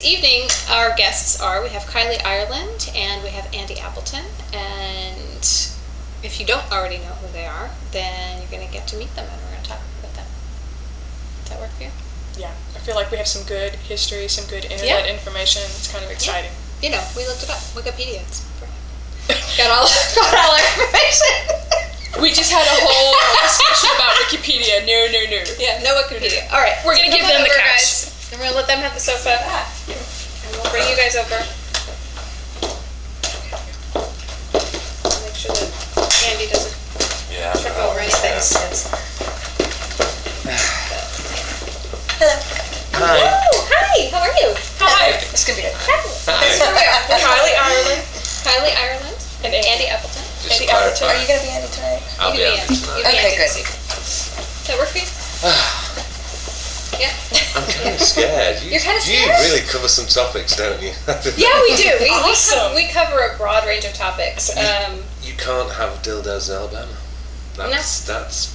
evening, our guests are, we have Kylie Ireland and we have Andy Appleton, and if you don't already know who they are, then you're going to get to meet them and we're going to talk with them. Does that work for you? Yeah, I feel like we have some good history, some good internet information. It's kind of exciting. Yeah. You know, we looked it up. Wikipedia. Got all our information. We just had a whole discussion about Wikipedia. No. Yeah, no Wikipedia. All right, we're gonna give them the couch, guys, and we're gonna let them have the sofa, and we'll bring you guys over. Make sure that Andy doesn't trip over anything. Hello. Hi. Oh, hi. How are you? Hi. This is gonna be good. Hi. So we are Kylie Ireland, and Andy Appleton. Andy Appleton. Are you gonna be Andy tonight? I'll be Andy tonight. Okay, good. Does that work for you? Yeah. I'm kind of scared. You're kind of scared? You really cover some topics, don't you? Yeah, we do. Awesome. We cover a broad range of topics. You can't have dildos in Alabama. That's.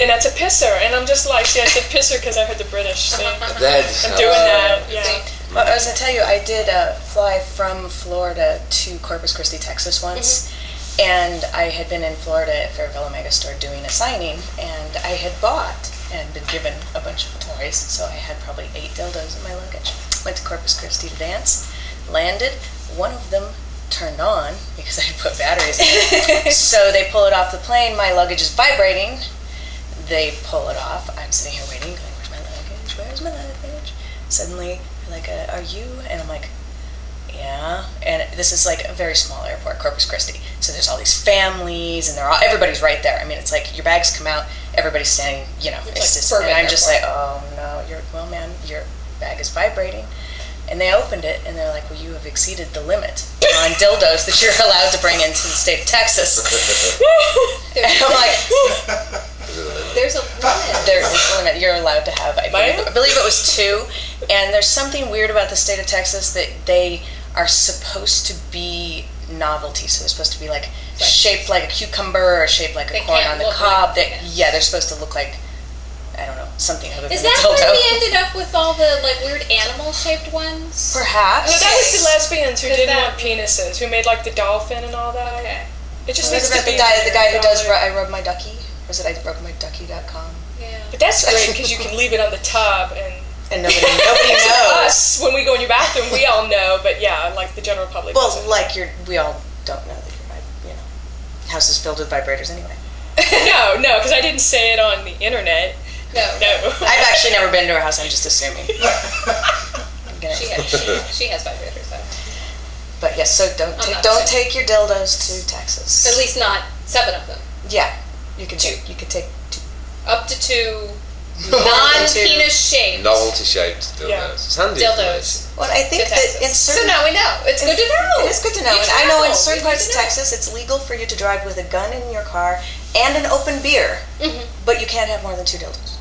And that's a pisser, and I'm just like, see, I said pisser because I heard the British thing. I'm I'm doing that, yeah. Well, I was going to tell you, I did fly from Florida to Corpus Christi, Texas once, and I had been in Florida at Fairville Megastore doing a signing, and I had bought and been given a bunch of toys, so I had probably 8 dildos in my luggage. Went to Corpus Christi to dance, landed, one of them turned on because I had put batteries in it. So they pull it off the plane, my luggage is vibrating, they pull it off, I'm sitting here waiting, going, where's my luggage? Suddenly, they're like, are you? And I'm like, yeah. And this is like a very small airport, Corpus Christi. So there's all these families, and everybody's right there. I mean, it's like your bags come out, everybody's standing, you know. It's just, and I'm just like, oh no, your bag is vibrating. And they opened it, and they're like, well, you have exceeded the limit on dildos that you're allowed to bring into the state of Texas. And I'm like, there's a limit. There's a limit. You're allowed to have, I believe it was 2. And there's something weird about the state of Texas that they are supposed to be novelty. So they're supposed to be like shaped like a cucumber or shaped like a corn on the cob. They're supposed to look like, I don't know, something other than a dildo. Is that why we ended up with all the like weird animal-shaped ones? Perhaps. No, that was the lesbians who didn't want penises, who made like the dolphin and all that. Okay. It just needs to be the guy who does I Rub My Ducky. Was it I Rub My Ducky.com? Yeah. But that's great because you can leave it on the tub and nobody knows. Us, when we go in your bathroom, we all know, but yeah, like the general public doesn't. Like we all don't know that your house is filled with vibrators anyway. No, because I didn't say it on the internet. No. I've actually never been to her house. I'm just assuming. She has vibrators though. But yes, so don't take your dildos to Texas. At least not 7 of them. Yeah, you can take 2. Up to 2 non-penis shaped. Novelty shaped dildos. Yeah. It's handy. Dildos. Well, I think that in certain... So now we know. It's good to know. It is good to know. And I know in certain parts of Texas, it's legal for you to drive with a gun in your car and an open beer, but you can't have more than 2 dildos.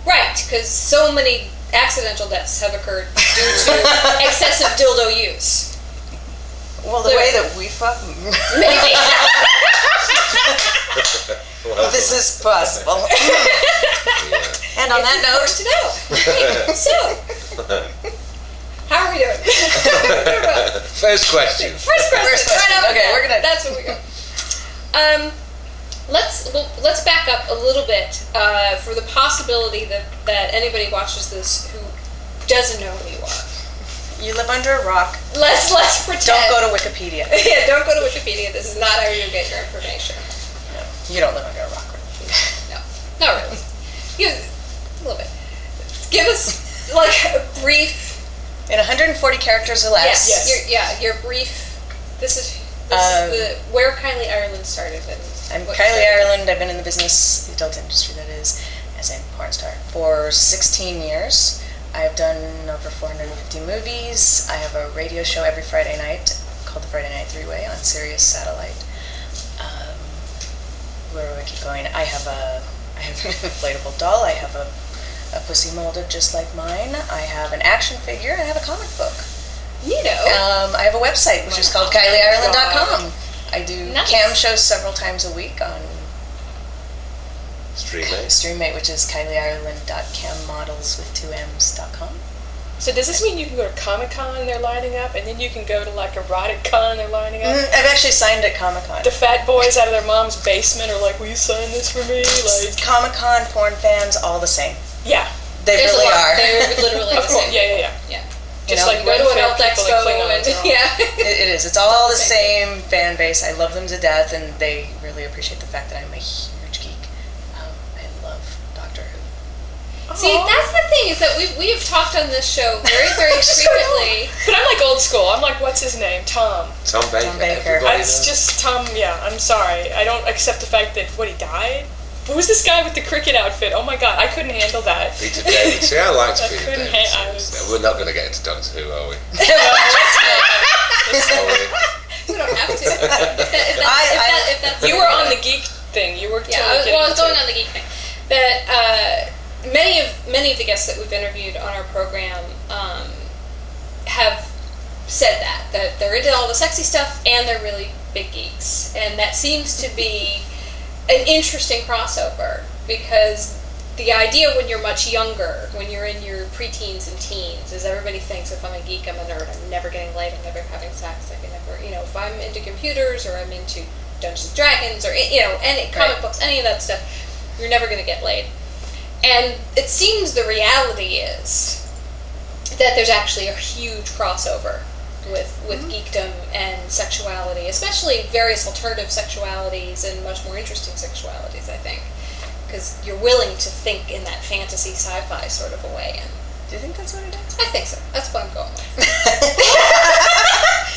Right, because so many accidental deaths have occurred due to excessive dildo use. Well, the way that we fuck... Maybe. This is possible. And on that note... to know. Okay, so, how are we doing? First question. First question. Right okay, we're gonna... That's where we go. Let's back up a little bit for the possibility that anybody watches this who doesn't know who you are. You live under a rock. Let's pretend. Don't go to Wikipedia. Yeah, don't go to Wikipedia. This is not how you get your information. No, you don't live under a rock. No, not really. A little bit. Give us like a brief. In 140 characters or less. Yes. Your brief. This is the where Kylie Ireland started. I'm Kylie Ireland. I've been in the business, the adult industry that is, as a porn star, for 16 years. I've done over 450 movies. I have a radio show every Friday night called the Friday Night Three-Way on Sirius Satellite. Where do I keep going? I have an inflatable doll. I have a pussy molded just like mine. I have an action figure. I have a comic book. I have a website which is called KylieIreland.com. I do cam shows several times a week on Streammate. Streammate, which is KylieIreland.cammodels with 2Ms.com. So does this mean you can go to Comic-Con and they're lining up, and then you can go to like Erotic-Con and they're lining up? I've actually signed at Comic-Con. The fat boys out of their mom's basement are like, will you sign this for me? Like Comic-Con, porn fans, all the same. Yeah. They really are. They're literally the same. Yeah. Just like go to an Health Expo and It is. It's all the same fan base. I love them to death, and they really appreciate the fact that I'm a huge geek. I love Doctor Who. See, that's the thing, is that we have talked on this show very, very frequently. But I'm like old school. I'm like, what's his name? Tom Baker. It's just Tom, I'm sorry. I don't accept the fact that, he died? Who's this guy with the cricket outfit? Oh my god, I couldn't handle that. Peter Davidson. I liked Peter couldn't Davidson. We're not going to get into Doctor Who, are we? We don't have to. If that's you were on the geek thing. You were I was going on the geek thing. That many of the guests that we've interviewed on our program have said that they're into all the sexy stuff and they're really big geeks, and that seems to be an interesting crossover, because the idea when you're much younger, when you're in your preteens and teens, is everybody thinks if I'm a geek, I'm a nerd, I'm never getting laid, I'm never having sex, I can never, if I'm into computers or I'm into Dungeons and Dragons or, any comic books, any of that stuff, you're never going to get laid. And it seems the reality is that there's actually a huge crossover with geekdom and sexuality, especially various alternative sexualities and much more interesting sexualities, I think. Because you're willing to think in that fantasy sci-fi sort of a way. And do you think that's what it is? I think so. That's what I'm going with.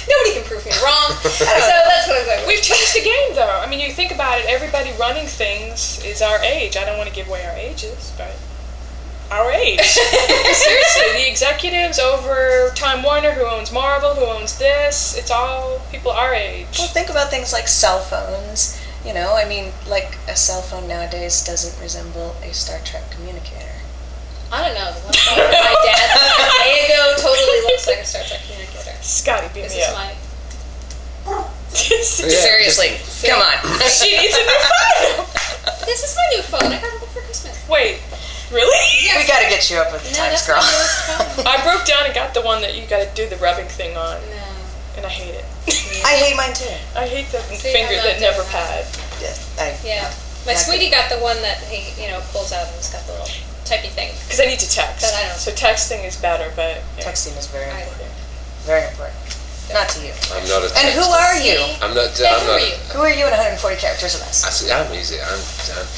Nobody can prove me wrong. So that's what I'm going with. We've changed the game, though. I mean, you think about it, everybody running things is our age. I don't want to give away our ages, but our age. Seriously, the executives over Time Warner, who owns Marvel, who owns this, it's all people our age. Well, think about things like cell phones. Like a cell phone nowadays doesn't resemble a Star Trek communicator. I don't know. The one phone from my dad a day ago totally looks like a Star Trek communicator. Scotty, beat me up. Seriously, come on. She needs a new phone. This is my new phone. I got it for Christmas. Wait, really? Yes. We gotta get you up with the times, girl. I broke down and got the one that you gotta do the rubbing thing on. No. And I hate it. I hate mine too. I hate the finger that never pad. Yeah. My sweetie got the one that he, pulls out and it's got the little typey thing. Because I need to text. But I don't. So texting is better, but texting is very important. Very important. Not to you. I'm not a texter. And who are you? I'm not. Who are you in 140 characters or less? I'm easy. I'm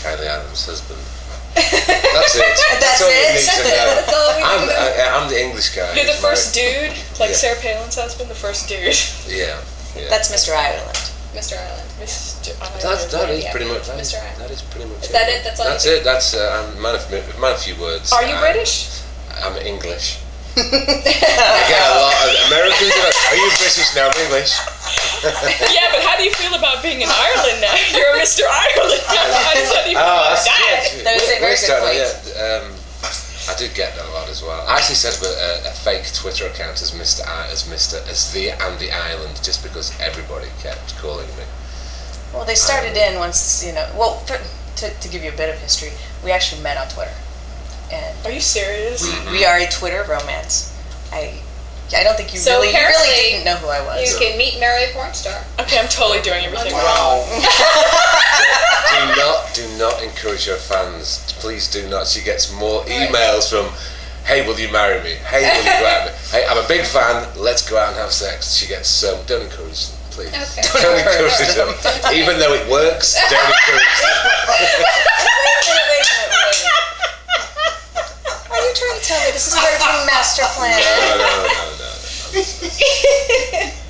Kylie Adams' husband. That's it. That's all it? you need to know. That's all we need to know. I'm the English guy. You're the first dude, like Sarah Palin's husband, the first dude. Yeah. That's Mr. Ireland. Mr. Ireland. That is pretty much it. Mr. Ireland. That is pretty much it. Is that it? That's all. That's it. That's I'm man of few words. Are you British? I'm English. I get a lot of Americans. Are you British? No, I'm English. Yeah, but how do you feel about being in Ireland now? You're a Mr. Ireland. That's good. That was a very good point. I did get that a lot as well. I actually set up a fake Twitter account as the Andy Ireland, just because everybody kept calling me. Well, they started in once, Well, to give you a bit of history, we actually met on Twitter. And are you serious? We are a Twitter romance. I don't think you really didn't know who I was. You can meet marry a porn star. Okay, I'm totally doing everything wrong. Do not encourage your fans. Please do not. She gets more emails from, hey, will you marry me? Hey, will you go out with me? Hey, I'm a big fan. Let's go out and have sex. She gets don't encourage them, please. Okay. Don't encourage them. Even though it works, don't encourage them. Are you trying to tell me this is part of your master plan? No.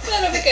That'll be good.